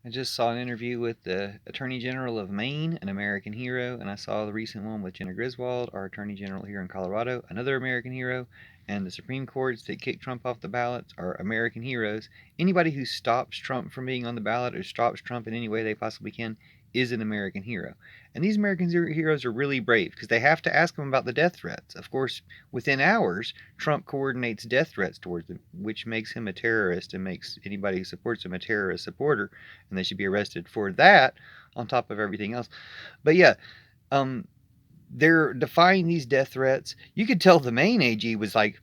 I just saw an interview with the Attorney General of Maine, an American hero, and I saw the recent one with Jenna Griswold, our Attorney General here in Colorado, another American hero, and the Supreme Courts that kicked Trump off the ballots are American heroes. Anybody who stops Trump from being on the ballot or stops Trump in any way they possibly can is an American hero. And these American heroes are really brave because they have to ask them about the death threats. Of course, within hours, Trump coordinates death threats towards them, which makes him a terrorist and makes anybody who supports him a terrorist supporter, and they should be arrested for that on top of everything else. But yeah, um, they're defying these death threats. You could tell the Maine AG was like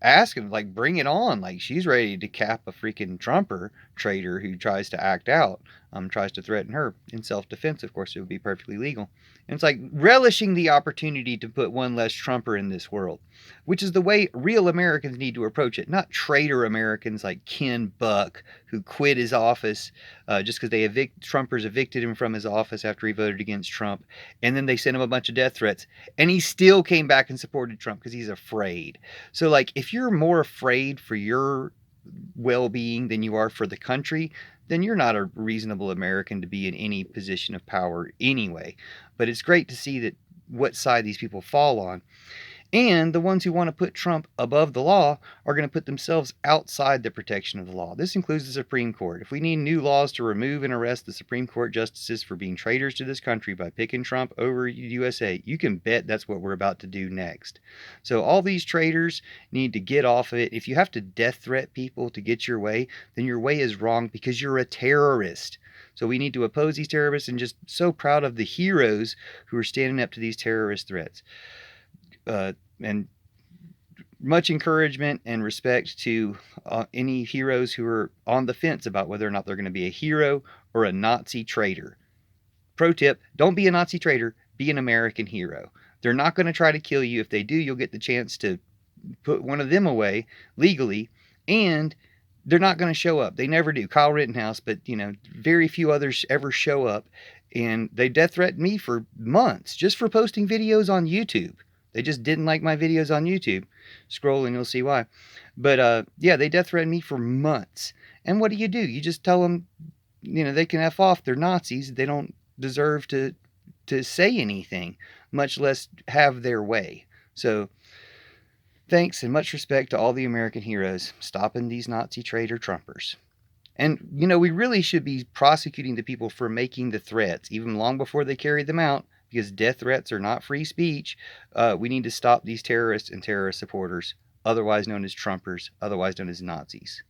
asking, like, bring it on. Like, she's ready to cap a freaking Trumper traitor who tries to act out, tries to threaten her in self-defense. Of course, it would be perfectly legal. And it's like relishing the opportunity to put one less Trumper in this world, which is the way real Americans need to approach it, not traitor Americans like Ken Buck, who quit his office just because Trumpers evicted him from his office after he voted against Trump, and then they sent him a bunch of death threats, and he still came back and supported Trump because he's afraid. So, like, if you're more afraid for your well-being than you are for the country, then you're not a reasonable American to be in any position of power anyway. But it's great to see that what side these people fall on. And the ones who want to put Trump above the law are going to put themselves outside the protection of the law. This includes the Supreme Court. If we need new laws to remove and arrest the Supreme Court justices for being traitors to this country by picking Trump over USA, you can bet that's what we're about to do next. So all these traitors need to get off of it. If you have to death threat people to get your way, then your way is wrong because you're a terrorist. So we need to oppose these terrorists, and just so proud of the heroes who are standing up to these terrorist threats. And much encouragement and respect to any heroes who are on the fence about whether or not they're going to be a hero or a Nazi traitor. Pro tip, don't be a Nazi traitor, be an American hero. They're not going to try to kill you. If they do, you'll get the chance to put one of them away legally, and they're not going to show up. They never do. Kyle Rittenhouse, but very few others ever show up, and they death threatened me for months just for posting videos on YouTube. They just didn't like my videos on YouTube. Scroll and you'll see why. But yeah, they death threatened me for months. And what do? You just tell them, they can F off. They're Nazis. They don't deserve to say anything, much less have their way. So thanks and much respect to all the American heroes stopping these Nazi traitor Trumpers. And, we really should be prosecuting the people for making the threats, even long before they carried them out, because death threats are not free speech. We need to stop these terrorists and terrorist supporters, otherwise known as Trumpers, otherwise known as Nazis.